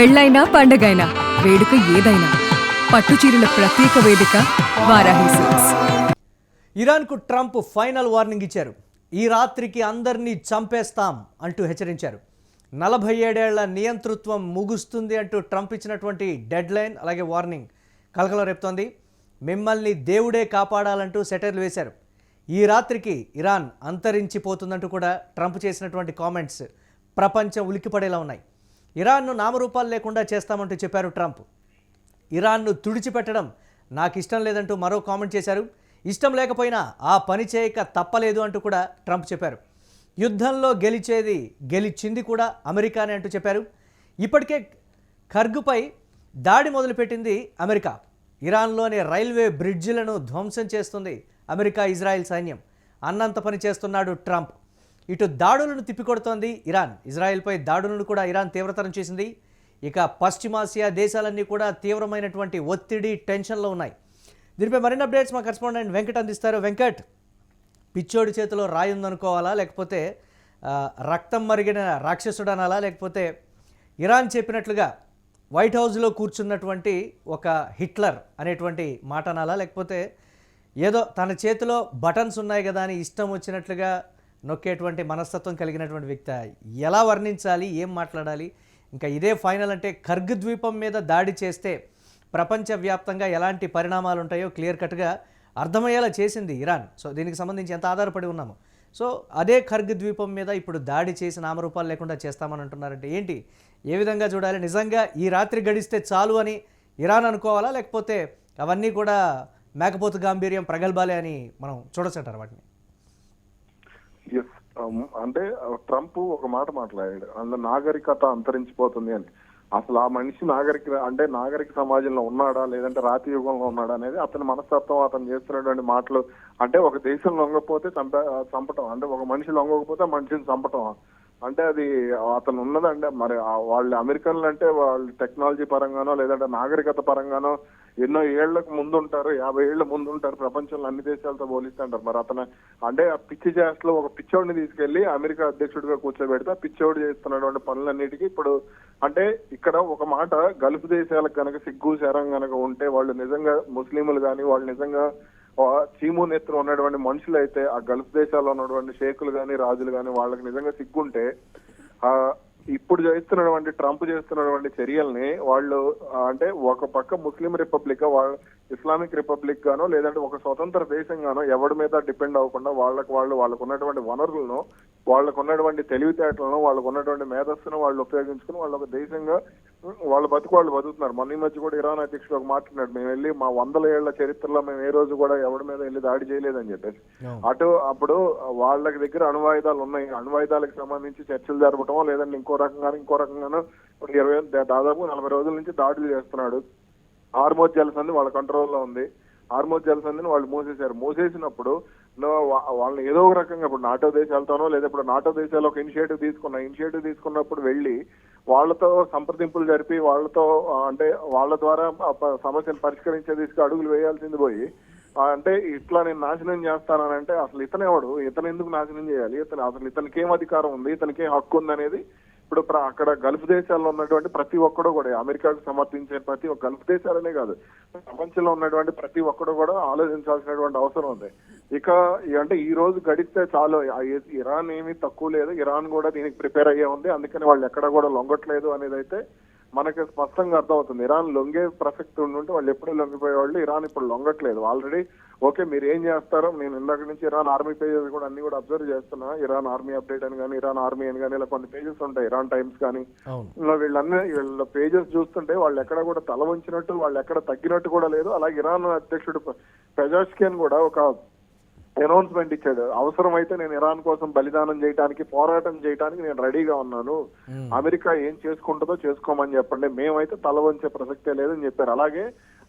పెళ్ళైనా పండగైనా వేడుక ఏదైనా పట్టుచీరల ప్రత్యేక వేదిక వారాహి సిల్క్స్. ఇరాన్కు ట్రంప్ ఫైనల్ వార్నింగ్ ఇచ్చారు. ఈ రాత్రికి అందరినీ చంపేస్తాం అంటూ హెచ్చరించారు. 47 ఏళ్ల నియంతృత్వం ముగుస్తుంది అంటూ ట్రంప్ ఇచ్చినటువంటి డెడ్ లైన్ అలాగే వార్నింగ్ కలకలం రేపుతోంది. మిమ్మల్ని దేవుడే కాపాడాలంటూ సెటైర్లు వేశారు. ఈ రాత్రికి ఇరాన్ అంతరించిపోతుందంటూ కూడా ట్రంప్ చేసినటువంటి కామెంట్స్ ప్రపంచం ఉలిక్కిపడేలా ఉన్నాయి. ఇరాన్ను నామరూపాలు లేకుండా చేస్తామంటూ చెప్పారు ట్రంప్. ఇరాన్ను తుడిచిపెట్టడం నాకు ఇష్టం లేదంటూ మరో కామెంట్ చేశారు. ఇష్టం లేకపోయినా ఆ పని చేయక తప్పలేదు అంటూ కూడా ట్రంప్ చెప్పారు. యుద్ధంలో గెలిచింది కూడా అమెరికానే అంటూ చెప్పారు. ఇప్పటికే ఖర్గుపై దాడి మొదలుపెట్టింది అమెరికా. ఇరాన్లోని రైల్వే బ్రిడ్జిలను ధ్వంసం చేస్తుంది అమెరికా ఇజ్రాయెల్ సైన్యం. అన్నంత పని చేస్తున్నాడు ట్రంప్. ఇటు దాడులను తిప్పికొడుతోంది ఇరాన్. ఇజ్రాయెల్పై దాడులను కూడా ఇరాన్ తీవ్రతరం చేసింది. ఇక పశ్చిమాసియా దేశాలన్నీ కూడా తీవ్రమైనటువంటి ఒత్తిడి టెన్షన్లో ఉన్నాయి. దీనిపై మరిన్ని అప్డేట్స్ మా కరెస్పాండెంట్ వెంకట్ అందిస్తారు. వెంకట్, పిచ్చోడి చేతిలో రాయి ఉందనుకోవాలా, లేకపోతే రక్తం మరిగిన రాక్షసుడు అనాలా, లేకపోతే ఇరాన్ చెప్పినట్లుగా వైట్ హౌస్లో కూర్చున్నటువంటి ఒక హిట్లర్ అనేటువంటి మాట అనాలా, లేకపోతే ఏదో తన చేతిలో బటన్స్ ఉన్నాయి కదా అని ఇష్టం వచ్చినట్లుగా నొక్కేటువంటి మనస్తత్వం కలిగినటువంటి వ్యక్తి? ఎలా వర్ణించాలి, ఏం మాట్లాడాలి? ఇంకా ఇదే ఫైనల్ అంటే ఖర్గ్ ద్వీపం మీద దాడి చేస్తే ప్రపంచవ్యాప్తంగా ఎలాంటి పరిణామాలు ఉంటాయో క్లియర్ కట్గా అర్థమయ్యేలా చేసింది ఇరాన్. సో దీనికి సంబంధించి ఎంత ఆధారపడి ఉన్నాము. సో అదే ఖర్గ్ ద్వీపం మీద ఇప్పుడు దాడి చేసి నామరూపాలు లేకుండా చేస్తామని అంటున్నారంటే ఏంటి, ఏ విధంగా చూడాలి? నిజంగా ఈ రాత్రి గడిస్తే చాలు అని ఇరాన్ అనుకోవాలా, లేకపోతే అవన్నీ కూడా మేకపోతు గాంభీర్యం ప్రగల్భాలే అని మనం చూడొచ్చంటారు వాటిని? అంటే ట్రంప్ ఒక మాట మాట్లాడాడు, అందులో నాగరికత అంతరించిపోతుంది అని. అసలు ఆ మనిషి నాగరిక సమాజంలో ఉన్నాడా లేదంటే రాతి యుగంలో ఉన్నాడా అనేది అతని మనస్తత్వం, అతను చేస్తున్నటువంటి మాటలు. అంటే ఒక దేశం లొంగకపోతే చంపటం, అంటే ఒక మనిషి లొంగకపోతే మనిషిని చంపటం, అంటే అది అతను ఉన్నదంటే మరి వాళ్ళు అమెరికన్లు అంటే వాళ్ళు టెక్నాలజీ పరంగానో లేదంటే నాగరికత పరంగానో ఎన్నో ఏళ్లకు ముందుంటారు, 50 ఏళ్ల ముందుంటారు ప్రపంచంలో అన్ని దేశాలతో పోలిస్తే అంటారు. మరి అతను అంటే ఆ పిచ్చి చేస్తలో ఒక పిచ్చోడిని తీసుకెళ్లి అమెరికా అధ్యక్షుడిగా కూర్చోబెడితే ఆ పిచ్చోడు చేస్తున్నటువంటి పనులన్నిటికీ ఇప్పుడు అంటే ఇక్కడ ఒక మాట, గల్ఫ్ దేశాలకు గనక సిగ్గు శరం గనక ఉంటే వాళ్ళు నిజంగా ముస్లింలు కానీ వాళ్ళు నిజంగా చీము నెత్తులు ఉన్నటువంటి మనుషులు అయితే ఆ గల్ఫ్ దేశాల్లో ఉన్నటువంటి షేకులు కానీ రాజులు కానీ వాళ్ళకి నిజంగా సిగ్గుంటే ఇప్పుడు చేస్తున్నటువంటి ట్రంప్ చేస్తున్నటువంటి చర్యల్ని వాళ్ళు అంటే ఒక పక్క ముస్లిం రిపబ్లిక్ ఇస్లామిక్ రిపబ్లిక్ గానో లేదంటే ఒక స్వతంత్ర దేశం గానో ఎవరి మీద డిపెండ్ అవ్వకుండా వాళ్ళకు ఉన్నటువంటి వనరులను, వాళ్ళకు ఉన్నటువంటి తెలివితేటలను, వాళ్ళకు ఉన్నటువంటి మేధస్సును వాళ్ళు ఉపయోగించుకుని వాళ్ళు ఒక దేశంగా వాళ్ళు బతుకుతున్నారు. మొన్న మధ్య కూడా ఇరాన్ అధ్యక్షుడు ఒక మాట్లాడినాడు, మేము వెళ్ళి మా 100 ఏళ్ల చరిత్రలో మేము ఏ రోజు కూడా ఎవరి మీద వెళ్ళి దాడి చేయలేదని చెప్పేసి. అప్పుడు వాళ్ళకి దగ్గర అణ్వాయుధాలు ఉన్నాయి, అణ్వాయుధాలకు సంబంధించి చర్చలు జరపటమో లేదంటే ఇంకో రకంగానో దాదాపు 40 రోజుల నుంచి దాడులు చేస్తున్నాడు. హార్మోజ్ జలసంధి వాళ్ళ కంట్రోల్లో ఉంది. హార్మోజ్ జలసంధిని వాళ్ళు మూసేసినప్పుడు వాళ్ళని ఏదో ఒక రకంగా ఇప్పుడు నాటో దేశాలతోనో లేదా ఇప్పుడు నాటో దేశాలు ఒక ఇనిషియేటివ్ తీసుకున్నప్పుడు వెళ్ళి వాళ్ళతో సంప్రదింపులు జరిపి వాళ్ళతో అంటే వాళ్ళ ద్వారా సమస్యను పరిష్కరించే దిశగా అడుగులు వేయాల్సింది పోయి అంటే ఇట్లా నేను నాశనం చేస్తానంటే అసలు ఇతను ఎందుకు నాశనం చేయాలి? ఇతనికి ఏం అధికారం ఉంది, ఇతనికి ఏం హక్కు ఉంది అనేది ఇప్పుడు అక్కడ గల్ఫ్ దేశాల్లో ఉన్నటువంటి ప్రతి ఒక్కడు కూడా, అమెరికాకు సమర్థించే ప్రతి ఒక్క గల్ఫ్ దేశాలనే కాదు ప్రపంచంలో ఉన్నటువంటి ప్రతి ఒక్కడు కూడా ఆలోచించాల్సినటువంటి అవసరం ఉంది. ఇక అంటే ఈ రోజు గడిస్తే చాలు, ఇరాన్ ఏమీ తక్కువ లేదు, ఇరాన్ కూడా దీనికి ప్రిపేర్ అయ్యే ఉంది, అందుకని వాళ్ళు ఎక్కడ కూడా లొంగట్లేదు అనేది అయితే మనకి స్పష్టంగా అర్థమవుతుంది. ఇరాన్ లొంగే ప్రసక్తి ఉంటే వాళ్ళు ఎప్పుడూ లొంగిపోయేవాళ్ళు, ఇరాన్ ఇప్పుడు లొంగట్లేదు. ఆల్రెడీ ఓకే మీరు ఏం చేస్తారో నేను ఇందాక నుంచి ఇరాన్ ఆర్మీ పేజెస్ కూడా అన్ని కూడా అబ్జర్వ్ చేస్తున్నా. ఇరాన్ ఆర్మీ అప్డేట్ అని కానీ, ఇరాన్ ఆర్మీ అని కానీ ఇలా కొన్ని పేజెస్ ఉంటాయి, ఇరాన్ టైమ్స్ కానీ. వీళ్ళ పేజెస్ చూస్తుంటే వాళ్ళు ఎక్కడ కూడా తల వంచినట్టు, వాళ్ళు ఎక్కడ తగ్గినట్టు కూడా లేదు. అలాగే ఇరాన్ అధ్యక్షుడు పెజాష్కియన్ కూడా ఒక అనౌన్స్మెంట్ ఇచ్చాడు, అవసరమైతే నేను ఇరాన్ కోసం బలిదానం చేయడానికి, పోరాటం చేయడానికి నేను రెడీగా ఉన్నాను, అమెరికా ఏం చేసుకుంటుందో చేసుకోమని చెప్పండి, మేమైతే తల వంచే ప్రసక్తే లేదని చెప్పారు. అలాగే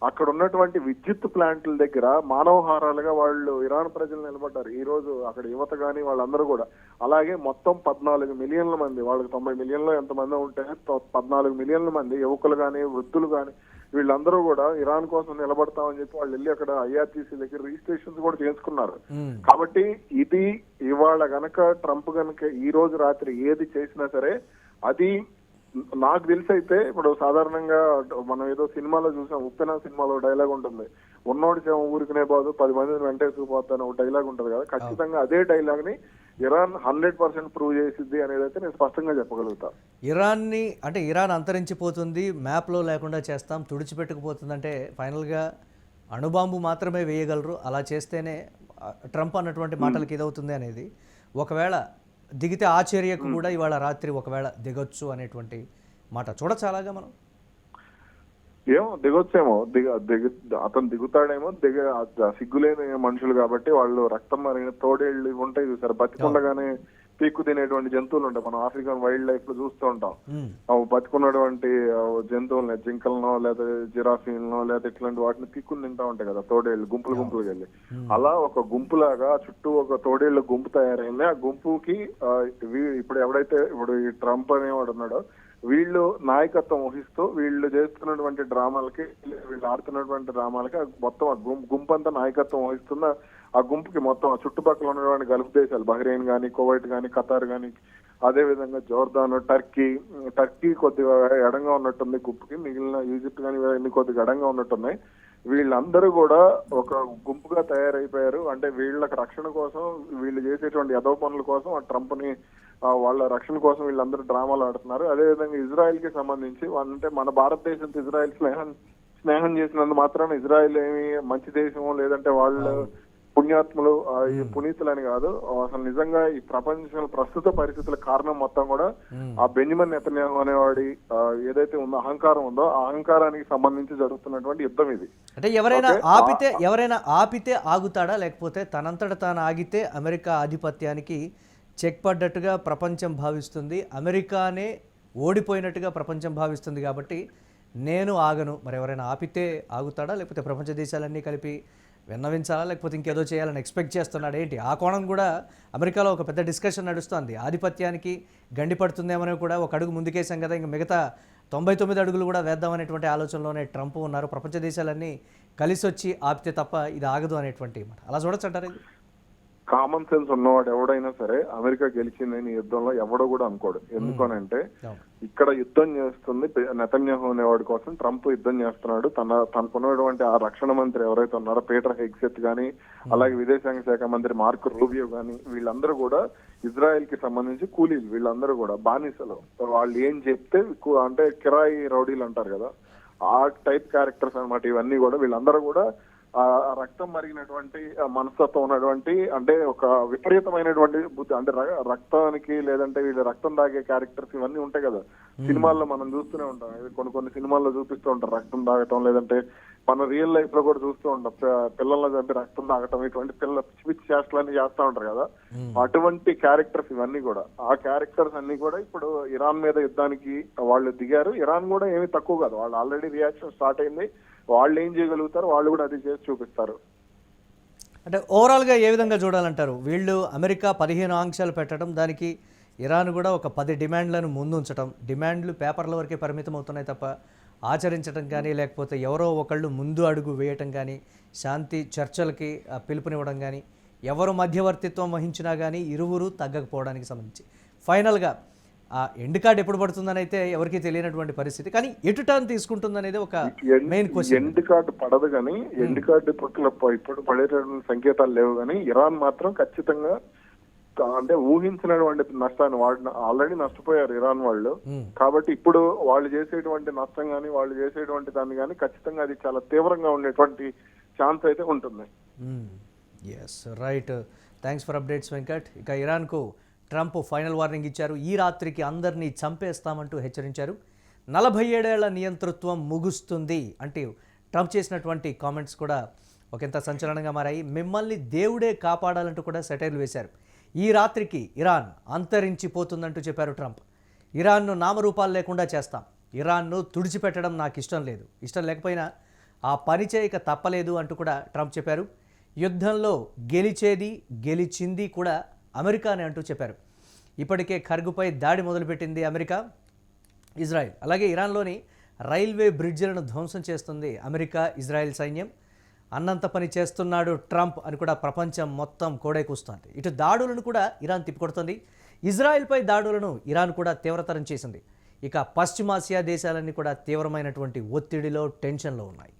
అక్కడ ఉన్నటువంటి విద్యుత్ ప్లాంట్ల దగ్గర మానవహారాలుగా వాళ్ళు ఇరాన్ ప్రజలు నిలబడ్డారు ఈ రోజు, అక్కడ యువత కానీ వాళ్ళందరూ కూడా. అలాగే మొత్తం 14 మిలియన్ల మంది, వాళ్ళకి 90 మిలియన్లో ఎంతమంది ఉంటే 14 మిలియన్ల మంది యువకులు కానీ వృద్ధులు కానీ వీళ్ళందరూ కూడా ఇరాన్ కోసం నిలబడతామని చెప్పి వాళ్ళు వెళ్ళి అక్కడ ఐఆర్టీసీ దగ్గర రిజిస్ట్రేషన్స్ కూడా చేసుకున్నారు. కాబట్టి ఇది ఇవాళ గనక ట్రంప్ గనక ఈ రోజు రాత్రి ఏది చేసినా సరే అది నాకు తెలిసి అయితే ఇప్పుడు సాధారణంగా మనం ఏదో సినిమాలో చూసాం, ఉప్పెన సినిమాలో డైలాగ్ ఉంటుంది, ఉన్నోడి సేవ ఊరికనే బాదు 10 మందిని వెంటేసుకుపోతాను ఒక డైలాగ్ ఉంటుంది కదా. ఖచ్చితంగా అదే డైలాగ్ ని ఇరాన్ 100% ప్రూవ్ చేసిద్ది అనేది అయితే నేను స్పష్టంగా చెప్పగలుగుతా. ఇరాన్ అంతరించిపోతుంది, మ్యాప్లో లేకుండా చేస్తాం, తుడిచిపెట్టుకుపోతుంది అంటే ఫైనల్గా అణుబాంబు మాత్రమే వేయగలరు, అలా చేస్తేనే ట్రంప్ అన్నటువంటి మాటలకి ఇదవుతుంది అనేది. ఒకవేళ దిగితే ఆ చర్యకు కూడా ఇవాళ రాత్రి ఒకవేళ దిగొచ్చు అనేటువంటి మాట చూడొచ్చు. అలాగా మనం ఏమో దిగొచ్చేమో, అతను దిగుతాడేమో. సిగ్గులేని మనుషులు కాబట్టి వాళ్ళు రక్తం మరిగిన తోడేళ్ళు ఉంటాయి చూసారు, బతికుండగానే పీక్కు తినేటువంటి జంతువులు ఉంటాయి. మనం ఆఫ్రికన్ వైల్డ్ లైఫ్ లో చూస్తూ ఉంటాం. బతికున్నటువంటి జంతువులని, జింకలనో లేదా జిరాఫీలనో లేదా ఇట్లాంటి వాటిని పీక్కుని తింటా ఉంటాయి కదా తోడేళ్ళు, గుంపులుగా వెళ్ళి. అలా ఒక గుంపులాగా చుట్టూ ఒక తోడేళ్ల గుంపు తయారైంది. ఆ గుంపుకి ఇప్పుడు ఎవడైతే ఇప్పుడు ఈ ట్రంప్ అనేవాడు ఉన్నాడో వీళ్ళు నాయకత్వం వహిస్తూ వీళ్ళు చేస్తున్నటువంటి డ్రామాలకి, వీళ్ళు ఆడుతున్నటువంటి డ్రామాలకి మొత్తం ఆ గుంపు అంతా నాయకత్వం వహిస్తున్న ఆ గుంపుకి మొత్తం ఆ చుట్టుపక్కల ఉన్నటువంటి గల్ఫ్ దేశాలు, బహ్రెయిన్ గానీ, కువైట్ గానీ, ఖతార్ గానీ, అదే విధంగా జోర్దాన్, టర్కీ కొద్దిగా ఎడంగా ఉన్నట్టుంది గుంపుకి, మిగిలిన ఈజిప్ట్ గానీ ఇవన్నీ కొద్దిగా ఎడంగా ఉన్నట్టున్నాయి. వీళ్ళందరూ కూడా ఒక గుంపుగా తయారైపోయారు. అంటే వీళ్ళకి రక్షణ కోసం, వీళ్ళు చేసేటువంటి యదవ పనుల కోసం ఆ ట్రంప్ ని వాళ్ళ రక్షణ కోసం వీళ్ళందరూ డ్రామాలు ఆడుతున్నారు. అదేవిధంగా ఇజ్రాయెల్ కి సంబంధించి అంటే మన భారతదేశంతో ఇజ్రాయెల్ స్నేహం చేసినందు మాత్రాన ఇజ్రాయెల్ ఏమి మంచి దేశమో లేదంటే వాళ్ళు పుణ్యాత్ములు, ఈ పునీతులని కాదు. అసలు నిజంగా ఈ ప్రపంచ ప్రస్తుత పరిస్థితుల కారణం మొత్తం కూడా ఆ బెంజమిన్ నెతన్యాహు అనేవాడి ఏదైతే ఉందో అహంకారం ఉందో ఆ అహంకారానికి సంబంధించి జరుగుతున్నటువంటి యుద్ధం ఇది. అంటే ఎవరైనా ఆపితే ఆగుతాడా, లేకపోతే తనంతట తాను ఆగితే అమెరికా ఆధిపత్యానికి చెక్ పడ్డట్టుగా ప్రపంచం భావిస్తుంది, అమెరికానే ఓడిపోయినట్టుగా ప్రపంచం భావిస్తుంది కాబట్టి నేను ఆగను. మరి ఎవరైనా ఆపితే ఆగుతాడా, లేకపోతే ప్రపంచ దేశాలన్నీ కలిపి విన్నవించాలా, లేకపోతే ఇంకేదో చేయాలని ఎక్స్పెక్ట్ చేస్తున్నాడు ఏంటి? ఆ కోణం కూడా అమెరికాలో ఒక పెద్ద డిస్కషన్ నడుస్తుంది. ఆధిపత్యానికి గండి పడుతుందేమని కూడా ఒక అడుగు ముందుకేసాం కదా, ఇంకా మిగతా 99 అడుగులు కూడా వేద్దామనేటువంటి ఆలోచనలోనే ట్రంప్ ఉన్నారు. ప్రపంచ దేశాలన్నీ కలిసి వచ్చి ఆపితే తప్ప ఇది ఆగదు అనేటువంటి మాట. అలా చూడొచ్చు అంటారు. కామన్ సెన్స్ ఉన్నవాడు ఎవడైనా సరే అమెరికా గెలిచిందని యుద్ధంలో ఎవడో కూడా అనుకోడు. ఎందుకనంటే ఇక్కడ యుద్ధం చేస్తుంది నెతన్యాహు అనేవాడి కోసం ట్రంప్ యుద్ధం చేస్తున్నాడు. తనకున్నటువంటి ఆ రక్షణ మంత్రి ఎవరైతే ఉన్నారో పీటర్ హెగ్సెత్ గానీ, అలాగే విదేశాంగ శాఖ మంత్రి మార్క్ రూబియో గానీ, వీళ్ళందరూ కూడా ఇజ్రాయెల్ కి సంబంధించి కూలీలు, వీళ్ళందరూ కూడా బానిసలు. వాళ్ళు ఏం చెప్తే అంటే కిరాయి రౌడీలు అంటారు కదా, ఆ టైప్ క్యారెక్టర్స్ అన్నమాట ఇవన్నీ కూడా. వీళ్ళందరూ కూడా ఆ రక్తం మరిగినటువంటి మనస్తత్వం ఉన్నటువంటి, అంటే ఒక విపరీతమైనటువంటి బుద్ధి, అంటే రక్తానికి లేదంటే వీళ్ళ రక్తం తాగే క్యారెక్టర్స్ ఇవన్నీ ఉంటాయి కదా సినిమాల్లో మనం చూస్తూనే ఉంటాం. కొన్ని సినిమాల్లో చూపిస్తూ ఉంటారు రక్తం తాగటం, లేదంటే మన రియల్ లైఫ్ లో కూడా చూస్తూ ఉంటాం పిల్లల్ని చంపి రక్తం తాగటం, ఇటువంటి పిచ్చి పిచ్చి చేష్టలన్నీ చేస్తూ ఉంటారు కదా. అటువంటి క్యారెక్టర్స్ ఇవన్నీ కూడా. ఆ క్యారెక్టర్స్ అన్ని కూడా ఇప్పుడు ఇరాన్ మీద యుద్ధానికి వాళ్ళు దిగారు. ఇరాన్ కూడా ఏమీ తక్కువ కాదు, వాళ్ళు ఆల్రెడీ రియాక్షన్ స్టార్ట్ అయింది. వాళ్ళు ఏం చేయగలుగుతారు, వాళ్ళు కూడా అది చేసి చూపిస్తారు. అంటే ఓవరాల్గా ఏ విధంగా చూడాలంటారు? వీళ్ళు అమెరికా 15 ఆంక్షలు పెట్టడం, దానికి ఇరాన్ కూడా ఒక 10 డిమాండ్లను ముందుంచడం. డిమాండ్లు పేపర్ల వరకే పరిమితం అవుతున్నాయి తప్ప ఆచరించడం కానీ, లేకపోతే ఎవరో ఒకళ్ళు ముందు అడుగు వేయటం కానీ, శాంతి చర్చలకి పిలుపునివ్వడం కానీ, ఎవరు మధ్యవర్తిత్వం వహించినా కానీ ఇరువురు తగ్గకపోవడానికి సంబంధించి ఫైనల్గా ఆ ఎండ్ కార్డ్ ఎప్పుడు పడుతుందని అయితే ఎవరికి తెలియనటువంటి పరిస్థితి. కానీ ఎటు టర్న్ తీసుకుంటుందనేది ఒక మెయిన్ క్వశ్చన్. ఎండ్ కార్డు పడదు కానీ, ఎండ్ కార్డు ఇప్పుడు పడేటటువంటి సంకేతాలు లేవు. కానీ ఇరాన్ మాత్రం ఖచ్చితంగా అంటే ఊహించినటువంటి నష్టాన్ని వాళ్ళు ఆల్రెడీ నష్టపోయారు ఇరాన్ వాళ్ళు. కాబట్టి ఇప్పుడు వాళ్ళు చేసేటువంటి నష్టం కానీ, వాళ్ళు చేసేటువంటి దాన్ని కానీ ఖచ్చితంగా అది చాలా తీవ్రంగా ఉండేటువంటి ఛాన్స్ అయితే ఉంటుంది. Yes right, thanks for updates Venkat. ఇక ఇరాన్కు ట్రంప్ ఫైనల్ వార్నింగ్ ఇచ్చారు. ఈ రాత్రికి అందరినీ చంపేస్తామంటూ హెచ్చరించారు. 47 ఏళ్ల నియంతృత్వం ముగుస్తుంది అంటే ట్రంప్ చేసినటువంటి కామెంట్స్ కూడా ఒకంత సంచలనంగా మారాయి. మిమ్మల్ని దేవుడే కాపాడాలంటూ కూడా సెటైర్లు వేశారు. ఈ రాత్రికి ఇరాన్ అంతరించిపోతుందంటూ చెప్పారు ట్రంప్. ఇరాన్ను నామరూపాలు లేకుండా చేస్తాం, ఇరాన్ను తుడిచిపెట్టడం నాకు ఇష్టం లేదు, ఇష్టం లేకపోయినా ఆ పని చేయక తప్పలేదు అంటూ కూడా ట్రంప్ చెప్పారు. యుద్ధంలో గెలిచింది కూడా అమెరికానే అంటూ చెప్పారు. ఇప్పటికే ఖర్గుపై దాడి మొదలుపెట్టింది అమెరికా, ఇజ్రాయెల్. అలాగే ఇరాన్లోని రైల్వే బ్రిడ్జిలను ధ్వంసం చేస్తుంది అమెరికా, ఇజ్రాయెల్ సైన్యం. అన్నంత పని చేస్తున్నాడు ట్రంప్ అని కూడా ప్రపంచం మొత్తం కోడైకూస్తోంది. ఇటు దాడులను కూడా ఇరాన్ తిప్పికొడుతుంది. ఇజ్రాయెల్పై దాడులను ఇరాన్ కూడా తీవ్రతరం చేసింది. ఇక పశ్చిమాసియా దేశాలన్నీ కూడా తీవ్రమైనటువంటి ఒత్తిడిలో టెన్షన్లో ఉన్నాయి.